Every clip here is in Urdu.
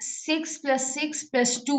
6 + 6 + 2,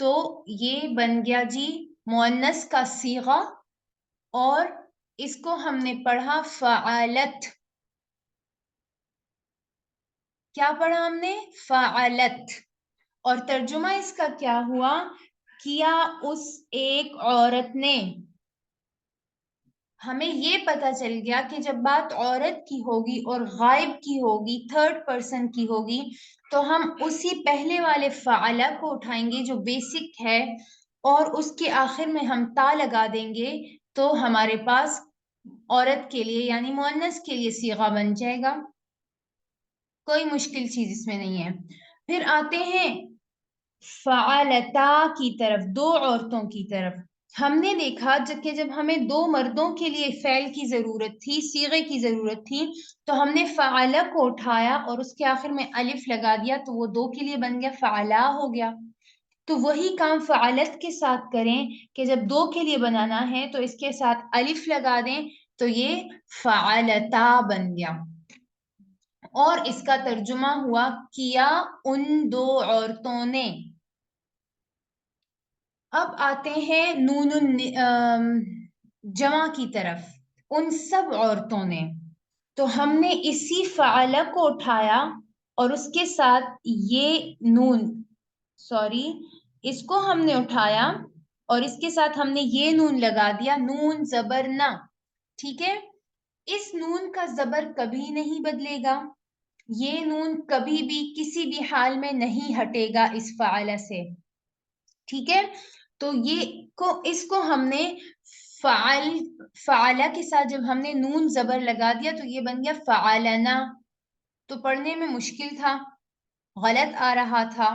تو یہ بن گیا جی مؤنث کا صیغہ، اور اس کو ہم نے پڑھا فعلت. کیا پڑھا ہم نے؟ فعلت. اور ترجمہ اس کا کیا ہوا؟ کیا اس ایک عورت نے. ہمیں یہ پتا چل گیا کہ جب بات عورت کی ہوگی اور غائب کی ہوگی، تھرڈ پرسن کی ہوگی، تو ہم اسی پہلے والے فعلہ کو اٹھائیں گے جو بیسک ہے، اور اس کے آخر میں ہم تا لگا دیں گے، تو ہمارے پاس عورت کے لیے یعنی مؤنث کے لیے صیغہ بن جائے گا. کوئی مشکل چیز اس میں نہیں ہے. پھر آتے ہیں فعلتا کی طرف، دو عورتوں کی طرف. ہم نے دیکھا کہ جب ہمیں دو مردوں کے لیے فعل کی ضرورت تھی، صیغے کی ضرورت تھی، تو ہم نے فعلہ کو اٹھایا اور اس کے آخر میں الف لگا دیا، تو وہ دو کے لیے بن گیا، فعلا ہو گیا. تو وہی کام فعلت کے ساتھ کریں کہ جب دو کے لیے بنانا ہے تو اس کے ساتھ الف لگا دیں، تو یہ فعلتا بن گیا. اور اس کا ترجمہ ہوا کیا ان دو عورتوں نے. اب آتے ہیں نون جمع کی طرف، ان سب عورتوں نے. تو ہم نے اسی فعلہ کو اٹھایا اور اس کے ساتھ یہ نون، اس کو ہم نے اٹھایا اور اس کے ساتھ ہم نے یہ نون لگا دیا، نون زبر نہ. ٹھیک ہے، اس نون کا زبر کبھی نہیں بدلے گا، یہ نون کبھی بھی کسی بھی حال میں نہیں ہٹے گا اس فعلہ سے. ٹھیک ہے، تو اس کو ہم نے فعلہ کے ساتھ جب ہم نے نون زبر لگا دیا تو یہ بن گیا فعلنا. تو پڑھنے میں مشکل تھا، غلط آ رہا تھا،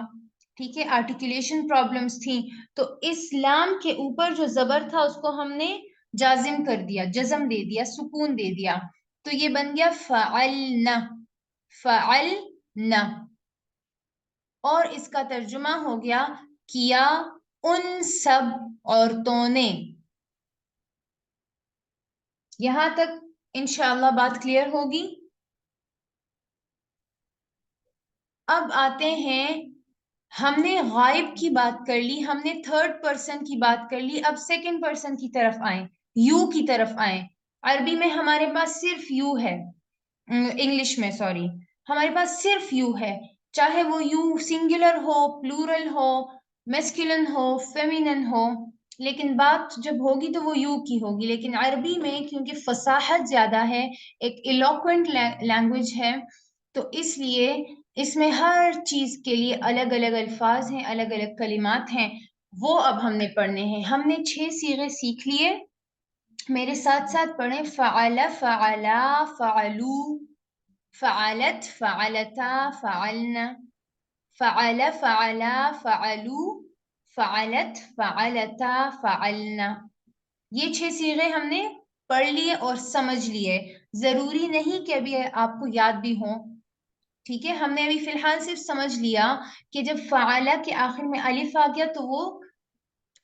ٹھیک ہے، آرٹیکولیشن پرابلمز تھیں، تو اس لام کے اوپر جو زبر تھا اس کو ہم نے جازم کر دیا، جزم دے دیا، سکون دے دیا، تو یہ بن گیا فعلنا. فعلنا. اور اس کا ترجمہ ہو گیا کیا ان سب عورتوں نے. یہاں تک انشاءاللہ بات کلیئر ہوگی. اب آتے ہیں، ہم نے غائب کی بات کر لی، ہم نے تھرڈ پرسن کی بات کر لی، اب سیکنڈ پرسن کی طرف آئیں، یو کی طرف آئیں. عربی میں ہمارے پاس صرف یو ہے، انگلش میں سوری، ہمارے پاس صرف یو ہے، چاہے وہ یو سنگولر ہو، پلورل ہو، میسکولن ہو، فیمینن ہو، لیکن بات جب ہوگی تو وہ یو کی ہوگی. لیکن عربی میں کیونکہ فصاحت زیادہ ہے، ایک ایلوکوینٹ لینگویج ہے، تو اس لیے اس میں ہر چیز کے لیے الگ الگ الفاظ ہیں، الگ الگ کلمات ہیں، وہ اب ہم نے پڑھنے ہیں. ہم نے 6 صیغے سیکھ لیے، میرے ساتھ ساتھ پڑھیں. فعل، فعلا، فعلو، فعلت، فعلتا، فعلنا، فعل، فعلا، فعلو، فعلت، فعلتا، فعلنا. یہ 6 صیغے ہم نے پڑھ لیے اور سمجھ لیے. ضروری نہیں کہ ابھی آپ کو یاد بھی ہوں، ٹھیک ہے. ہم نے ابھی فی الحال صرف سمجھ لیا کہ جب فعلہ کے آخر میں الف آ گیا تو وہ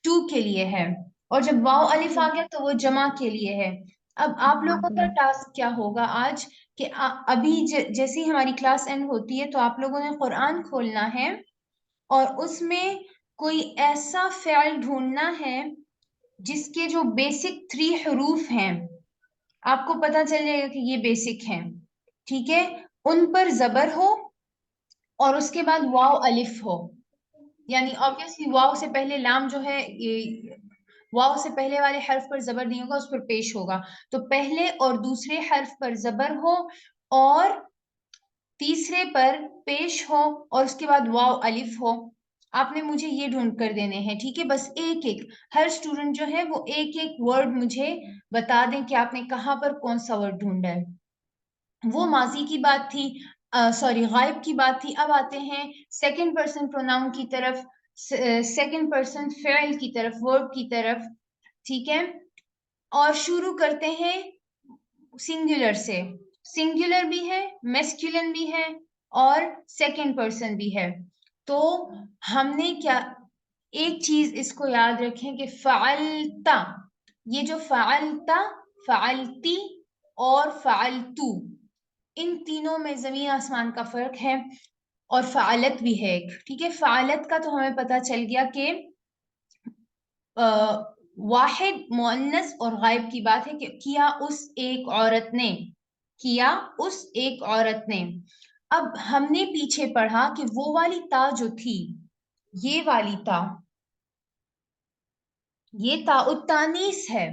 2 کے لیے ہے، اور جب واو الف آ گیا تو وہ جمع کے لیے ہے. اب آپ لوگوں کا ٹاسک کیا ہوگا آج کہ ابھی جیسے ہی ہماری کلاس اینڈ ہوتی ہے تو آپ لوگوں نے قرآن کھولنا ہے اور اس میں کوئی ایسا فعل ڈھونڈنا ہے جس کے جو بیسک 3 حروف ہیں، آپ کو پتا چل جائے گا کہ یہ بیسک ہیں، ٹھیک ہے، ان پر زبر ہو اور اس کے بعد واو الف ہو. یعنی obviously واو سے پہلے لام جو ہے، واو سے پہلے والے حرف پر زبر نہیں ہوگا، اس پر پیش ہوگا. تو پہلے اور دوسرے حرف پر زبر ہو اور تیسرے پر پیش ہو اور اس کے بعد واو الف ہو. آپ نے مجھے یہ ڈھونڈ کر دینے ہیں، ٹھیک ہے. بس ایک ایک ہر اسٹوڈنٹ جو ہے وہ ایک ایک ورڈ مجھے بتا دیں کہ آپ نے کہاں پر کون سا ورڈ ڈھونڈا ہے. وہ ماضی کی بات تھی، غائب کی بات تھی. اب آتے ہیں سیکنڈ پرسن پروناؤن کی طرف، سیکنڈ پرسن فعل کی طرف، ورب کی طرف، ٹھیک ہے. اور شروع کرتے ہیں سنگولر سے. سنگولر بھی ہے، میسکولن بھی ہے اور سیکنڈ پرسن بھی ہے. تو ہم نے کیا، ایک چیز اس کو یاد رکھیں کہ فعلتا، یہ جو فعلتا، فعلتی اور فعلتو، ان تینوں میں زمین آسمان کا فرق ہے. اور فعلت بھی ہے ایک. ٹھیک ہے, فعلت کا تو ہمیں پتا چل گیا کہ واحد مؤنث اور غائب کی بات ہے کہ کیا اس ایک عورت نے, کیا اس ایک عورت نے. اب ہم نے پیچھے پڑھا کہ وہ والی تا جو تھی, یہ والی تا, یہ تا التانیث ہے.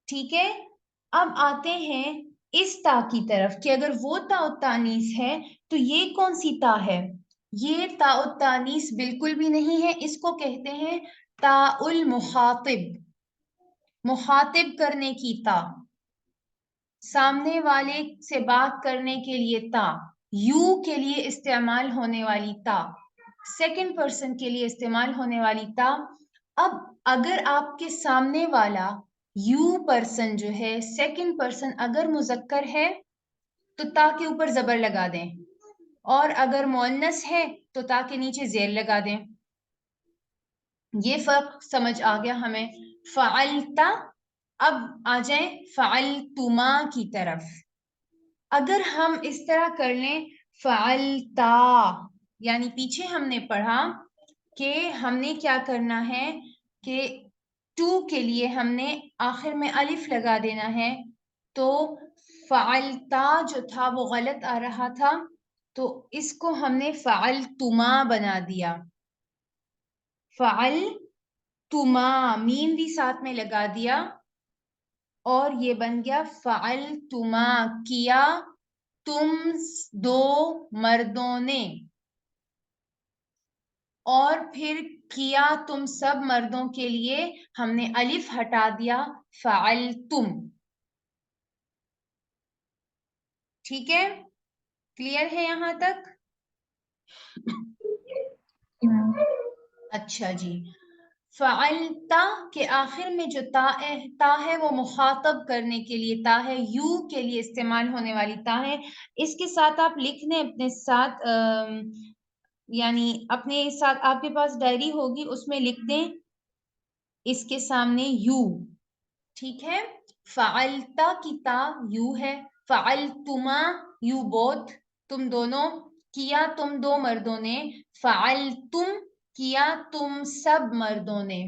ٹھیک ہے, اب آتے ہیں اس تا کی طرف کہ اگر وہ تا التانیث ہے تو یہ کون سی تا ہے؟ یہ تا التانیث بالکل بھی نہیں ہے, اس کو کہتے ہیں تا المخاطب, مخاطب کرنے کی تا, سامنے والے سے بات کرنے کے لیے تا, یو کے لیے استعمال ہونے والی تا, سیکنڈ پرسن کے لیے استعمال ہونے والی تا. اب اگر آپ کے سامنے والا یو پرسن جو ہے, سیکنڈ پرسن اگر مذکر ہے تو تا کے اوپر زبر لگا دیں, اور اگر مؤنث ہے تو تا کے نیچے زیر لگا دیں. یہ فرق سمجھ آ گیا ہمیں. فعلتا. اب آ جائیں فعلتما کی طرف. اگر ہم اس طرح کر لیں فعلتا, یعنی پیچھے ہم نے پڑھا کہ ہم نے کیا کرنا ہے کہ ٹو کے لیے ہم نے آخر میں الف لگا دینا ہے, تو فعلتا جو تھا وہ غلط آ رہا تھا, تو اس کو ہم نے فعلتما بنا دیا. فعلتما, میم بھی ساتھ میں لگا دیا, اور یہ بن گیا فعلتما, کیا تم دو مردوں نے, اور پھر کیا تم سب مردوں کے لیے ہم نے الف ہٹا دیا, فعلتم. ٹھیک ہے, کلیئر ہے یہاں تک؟ اچھا جی. فعلتا کے آخر میں جو تا ہے وہ مخاطب کرنے کے لیے تا ہے, یو کے لیے استعمال ہونے والی تا ہے. اس کے ساتھ آپ لکھ لیں اپنے ساتھ, یعنی اپنے ساتھ آپ کے پاس ڈائری ہوگی, اس میں لکھ دیں اس کے سامنے یو. ٹھیک ہے, فعلتا کی تا یو ہے, فعلتما یو بوتھ, تم دونوں, کیا تم دو مردوں نے, فعلتم کیا تم سب مردوں نے.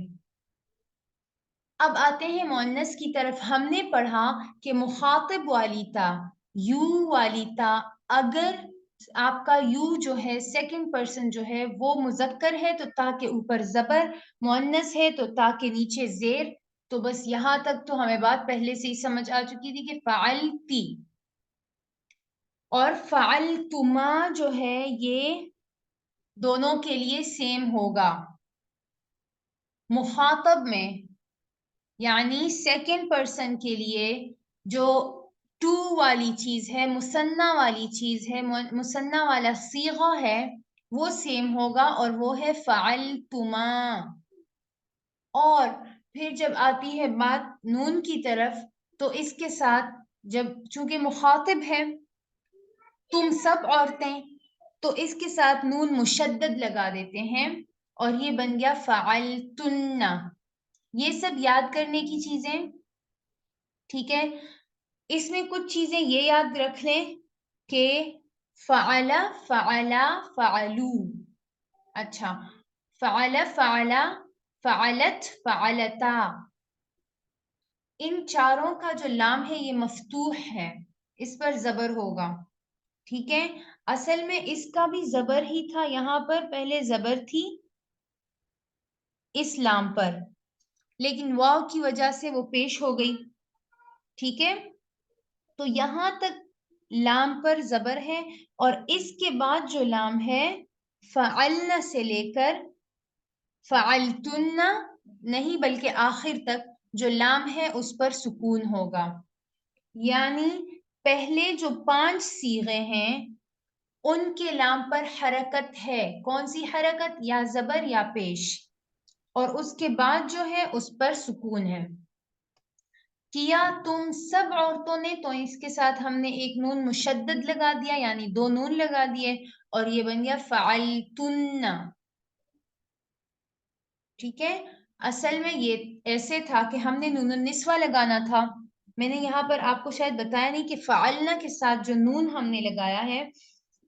اب آتے ہیں مؤنث کی طرف. ہم نے پڑھا کہ مخاطب والی تا, یو والی تا, اگر آپ کا یو جو ہے سیکنڈ پرسن جو ہے وہ مذکر ہے تو تا کے اوپر زبر, مؤنث ہے تو تا کے نیچے زیر. تو بس یہاں تک تو ہمیں بات پہلے سے ہی سمجھ آ چکی تھی کہ فعلتی اور فعلتما جو ہے یہ دونوں کے لیے سیم ہوگا. مخاطب میں یعنی سیکنڈ پرسن کے لیے جو ٹو والی چیز ہے, مثنیٰ والی چیز ہے, مثنیٰ والا صیغہ ہے, وہ سیم ہوگا, اور وہ ہے فعلتما. اور پھر جب آتی ہے بات نون کی طرف, تو اس کے ساتھ جب چونکہ مخاطب ہے تم سب عورتیں, تو اس کے ساتھ نون مشدد لگا دیتے ہیں, اور یہ بن گیا فعلتن. یہ سب یاد کرنے کی چیزیں. ٹھیک ہے, اس میں کچھ چیزیں یہ یاد رکھ لیں کہ فعل, فعلا, فعلو. اچھا, فعل, فعلا, فعلت, فعلتا, ان چاروں کا جو لام ہے یہ مفتوح ہے, اس پر زبر ہوگا. ٹھیک ہے, اصل میں اس کا بھی زبر ہی تھا, یہاں پر پہلے زبر تھی اس لام پر, لیکن واو کی وجہ سے وہ پیش ہو گئی. ٹھیک ہے, تو یہاں تک لام پر زبر ہے, اور اس کے بعد جو لام ہے فعلن سے لے کر فعلتن نہیں بلکہ آخر تک جو لام ہے اس پر سکون ہوگا. یعنی پہلے جو 5 صیغے ہیں ان کے لام پر حرکت ہے. کون سی حرکت؟ یا زبر یا پیش, اور اس کے بعد جو ہے اس پر سکون ہے. کیا تم سب عورتوں نے, تو اس کے ساتھ ہم نے ایک نون مشدد لگا دیا, یعنی 2 نون لگا دیے, اور یہ بن گیا فعلتن. ٹھیک ہے, اصل میں یہ ایسے تھا کہ ہم نے نون النسوہ لگانا تھا. میں نے یہاں پر آپ کو شاید بتایا نہیں کہ فعلنا کے ساتھ جو نون ہم نے لگایا ہے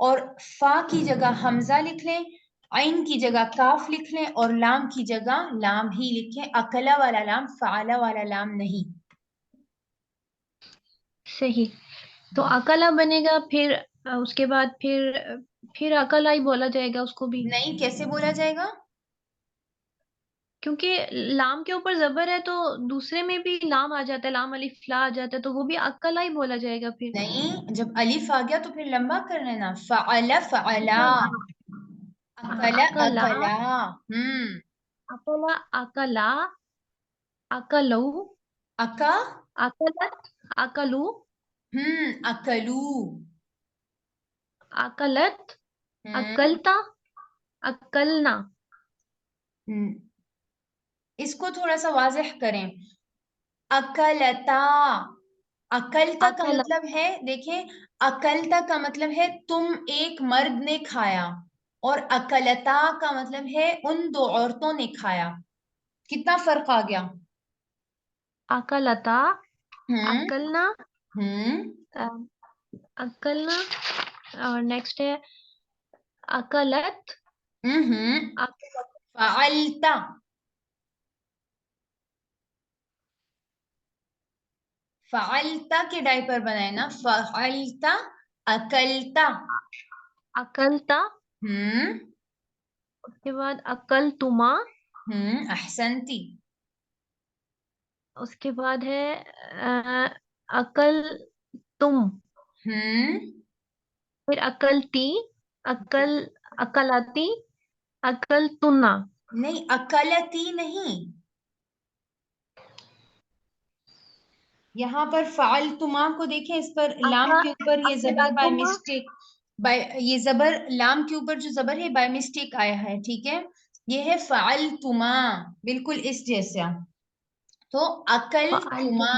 اور فا کی جگہ حمزہ لکھ لیں، عین کی جگہ کاف لکھ لیں اور لام کی جگہ لام ہی لکھیں، اکلا والا لام، فعلا والا لام نہیں۔ صحیح۔ تو اکلا بنے گا، پھر اس کے بعد پھر اکلا ہی بولا جائے گا اس کو بھی، نہیں، کیسے بولا جائے گا؟ کیونکہ لام کے اوپر زبر ہے تو دوسرے میں بھی لام آ جاتا ہے، لام الف لا آ جاتا ہے، تو وہ بھی اکلا ہی بولا جائے گا پھر۔ نہیں، جب الف آ گیا تو پھر لمبا کر لینا، فعل فعلا، اکلا اکلا، اکلا۔ اکلا اکلا، اکلو، اکا، اکلت، اکلو، اکلو، اکلت، اکلتا، اکلنا۔ اس کو تھوڑا سا واضح کریں، اکلتا، اکلتا کا اکلا، مطلب ہے، دیکھیں، اکلتا کا مطلب ہے تم ایک مرد نے کھایا، اور اکلتا کا مطلب ہے ان دو عورتوں نے کھایا۔ کتنا فرق آ گیا؟ اکلتا، ہوں اکلنا، ہوں اکلنا، اور نیکسٹ ہے اکلت، ہوں اکلت، فعلتا، فعلتا کے ڈائپر بنائے نا، فعلتا، اکلتا، اکلتا، ہوں اس کے بعد اکلتما، احسنتی، اس کے بعد ہے اکل تم، ہوں پھر اکلتی، اکلاتی، اکلتنا۔ نہیں، اکلتی نہیں، یہاں پر فعلتما کو دیکھیں، اس پر لام کے اوپر یہ زبر بائی اکلتما، مسٹیک، یہ زبر لام کے اوپر جو زبر ہے بائی مسٹیک آیا ہے، ٹھیک ہے، یہ ہے فعلتما، بالکل اس جیسا، تو اکلتما، فعلتما،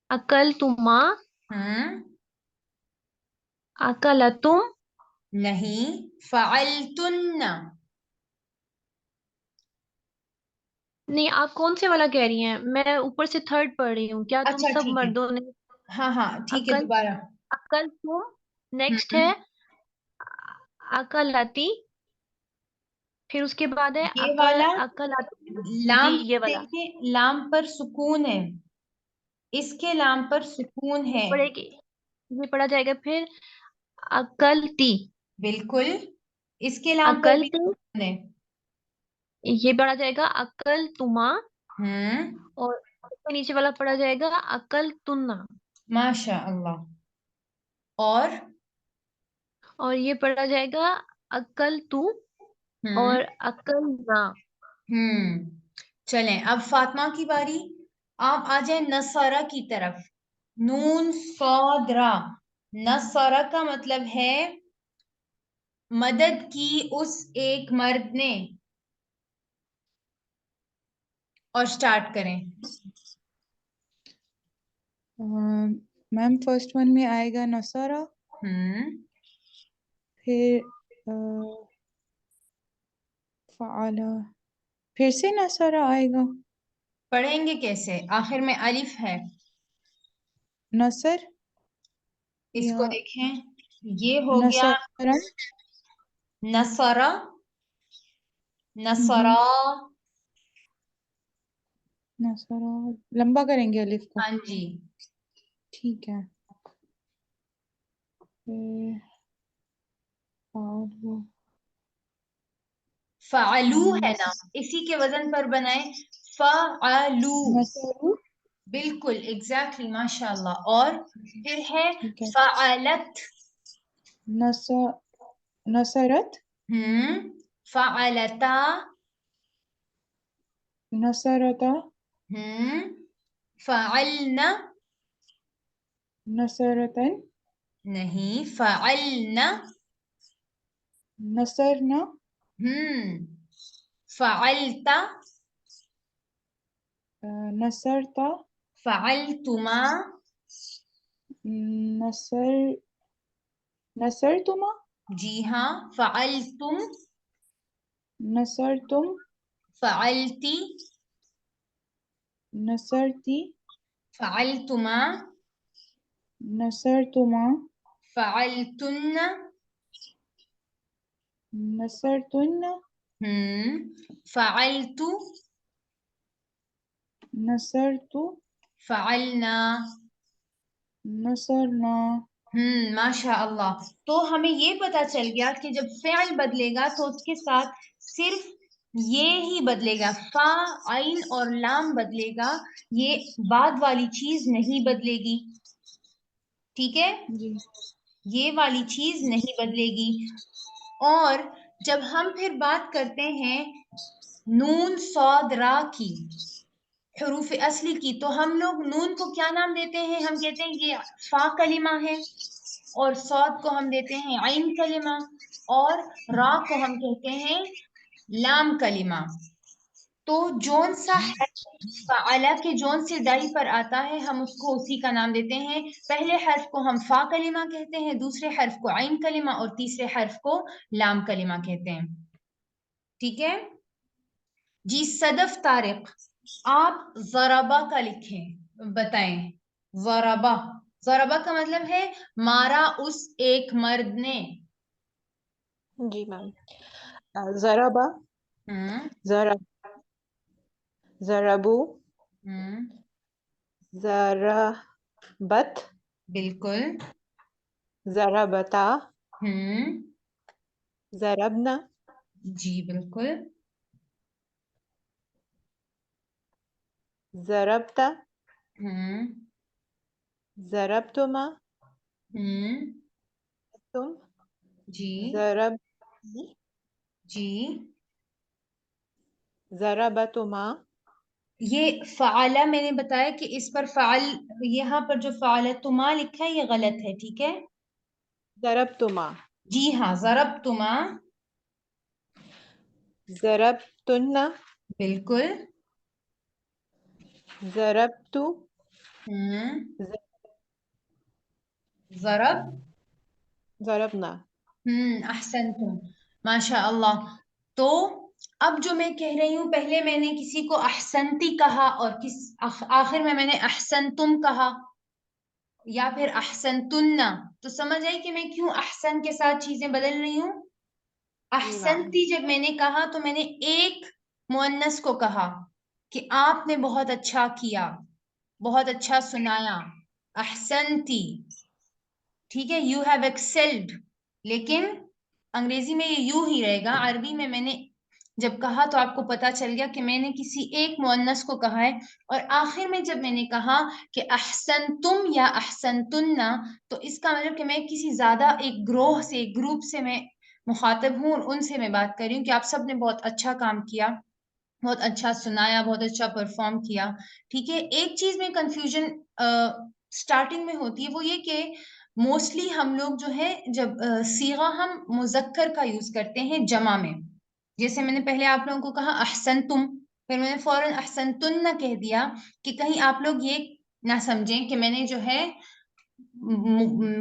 اکلتما، ہوں اکلتم، نہیں، فعلتن، نہیں آپ کون سے والا کہہ رہی ہیں؟ میں اوپر سے تھرڈ پڑھ رہی ہوں، کیا تم اچھا سب ٹھیک ہے، مردوں نے ہاں ہاں ٹھیک ہے، اکل دوبارہ، اکل تم، نیکسٹ ہوں ہے اکلتی، پھر اس کے بعد ہے یہ والا اکلاتی، جی لام یہ والا دیکھیں، لام پر سکون ہے، اس کے لام پر سکون ہے، پڑھے گی، یہ پڑھا جائے گا پھر اکلتی، بالکل، اس کے لام پر بھی اکلتی، سکون ہے، یہ پڑھا جائے گا اکلتما، ہوں اور اس کے نیچے والا پڑھا جائے گا اکلتنا، ماشاء اللہ، اور یہ پڑھا جائے گا اکلتو ہوں اور اکلنا۔ چلیں اب فاطمہ کی باری، آپ آ جائیں نصارہ کی طرف، نون صاد را، نصارہ کا مطلب ہے مدد کی اس ایک مرد نے، اور سٹارٹ کریں۔ میم فرسٹ ون میں آئے گا نصارہ، پھر فعلا، پھر سے نصارہ آئے گا، پڑھیں گے کیسے؟ آخر میں الف ہے، نصر اس یا کو دیکھیں، یہ ہو گیا نصرہ، نصرہ، نصرہ، نصرہ لمبا کریں گے الف کو، ہاں جی، ٹھیک ہے، پھر فعلو، فعلو ہے نا، اسی کے وزن پر بنائیں، فعلو، نصرو، بالکل ایگزیکٹلی، ماشاء اللہ، اور پھر ہے ٹھیک ہے، فعلت، نصرت، فعلتا، نصرتا، فعلنا، نصرتن، نہیں، فعلنا، نصرنا، فعلتا، نصرتا، فعلتما، نصرتما، جی ہاں، فعلتم، نصرتم، فعلتی، نصرتی، فعلتما، نصرتما، فعلتن نصرتن فعلت نصرت فعلنا نصرنا. ماشاء اللہ. تو ہمیں یہ پتا چل گیا کہ جب فعل بدلے گا تو اس کے ساتھ صرف یہ ہی بدلے گا، فا عین اور لام بدلے گا، یہ بعد والی چیز نہیں بدلے گی. ٹھیک ہے، جی یہ والی چیز نہیں بدلے گی. اور جب ہم پھر بات کرتے ہیں نون صاد را کی، حروف اصلی کی، تو ہم لوگ نون کو کیا نام دیتے ہیں؟ ہم کہتے ہیں یہ فا کلمہ ہے، اور صاد کو ہم دیتے ہیں عین کلمہ، اور را کو ہم کہتے ہیں لام کلمہ. تو جون سا فعلا کے جون سے دائی پر آتا ہے ہم اس کو اسی کا نام دیتے ہیں. پہلے حرف کو ہم فا کلمہ کہتے ہیں، دوسرے حرف کو عین کلمہ، اور تیسرے حرف کو لام کلمہ کہتے ہیں. ٹھیک ہے جی. صدف طارق، آپ ضربہ کا لکھیں، بتائیں. ضربہ، ضربہ کا مطلب ہے مارا اس ایک مرد نے. جی میم. ضربا، ضرب، ضربو، ضربت، بالکل. ضربتا، ضربنا، جی بالکل. ضربتا، ہوں ضربتما، تم، جی ضربتی، جی. ضربتما. یہ فعلا میں نے بتایا کہ اس پر فعل، یہاں پر جو فعلتما لکھا ہے یہ غلط ہے. ٹھیک ہے ضربتما. جی ہاں. ضربتما، ضربتن، بالکل. ضربتو، ضرب، ضربنا. احسنتم، ماشاء اللہ. تو اب جو میں کہہ رہی ہوں، پہلے میں نے کسی کو احسنتی کہا اور آخر میں نے احسنتم کہا یا پھر احسنتن. تو سمجھ آئی کہ میں کیوں احسن کے ساتھ چیزیں بدل رہی ہوں. احسنتی جب میں نے کہا تو میں نے ایک مؤنث کو کہا کہ آپ نے بہت اچھا کیا، بہت اچھا سنایا. احسنتی، ٹھیک ہے، یو ہیو ایکسلڈ. لیکن انگریزی میں یہ یوں ہی رہے گا. عربی میں نے جب کہا تو آپ کو پتا چل گیا کہ میں نے کسی ایک مؤنث کو کہا ہے. اور آخر میں جب میں نے کہا کہ احسنتم یا احسنتن، تو اس کا مطلب کہ میں کسی زیادہ ایک گروہ سے، ایک گروپ سے میں مخاطب ہوں، اور ان سے میں بات کر رہی ہوں کہ آپ سب نے بہت اچھا کام کیا، بہت اچھا سنایا، بہت اچھا پرفارم کیا. ٹھیک ہے. ایک چیز میں کنفیوژن سٹارٹنگ میں ہوتی ہے، وہ یہ کہ موسٹلی ہم لوگ جو ہے جب صیغہ ہم مذکر کا یوز کرتے ہیں جمع میں. جیسے میں نے پہلے آپ لوگوں کو کہا احسنتم، پھر میں نے فوراً احسنتن کہہ دیا کہ کہیں آپ لوگ یہ نہ سمجھیں کہ میں نے جو ہے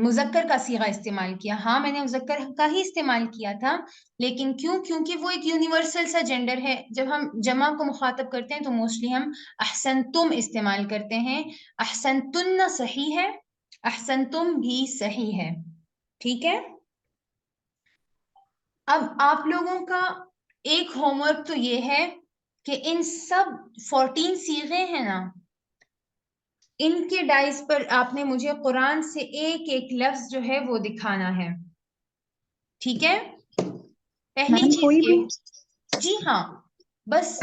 مذکر کا صیغہ استعمال کیا. ہاں میں نے مذکر کا ہی استعمال کیا تھا، لیکن کیونکہ وہ ایک یونیورسل سا جینڈر ہے. جب ہم جمع کو مخاطب کرتے ہیں تو موسٹلی ہم احسنتم استعمال کرتے ہیں. احسنتن صحیح ہے، احسنتم بھی صحیح ہے. ٹھیک ہے. اب آپ لوگوں کا ایک ہوم ورک تو یہ ہے کہ ان سب 14 صیغے ہیں نا، ان کے ڈائس پر آپ نے مجھے قرآن سے ایک ایک لفظ جو ہے وہ دکھانا ہے. ٹھیک ہے. پہلی چیز یہ، جی ہاں، بس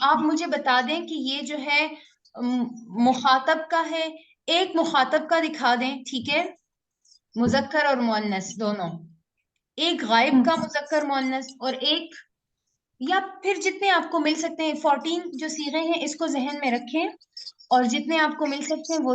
آپ مجھے بتا دیں کہ یہ جو ہے مخاطب کا ہے. ایک مخاطب کا دکھا دیں. ٹھیک ہے، مذکر اور مؤنث دونوں. ایک غائب کا مذکر مؤنث، اور ایک، یا پھر جتنے آپ کو مل سکتے ہیں. 14 جو صیغے ہیں اس کو ذہن میں رکھیں، اور جتنے آپ کو مل سکتے ہیں وہ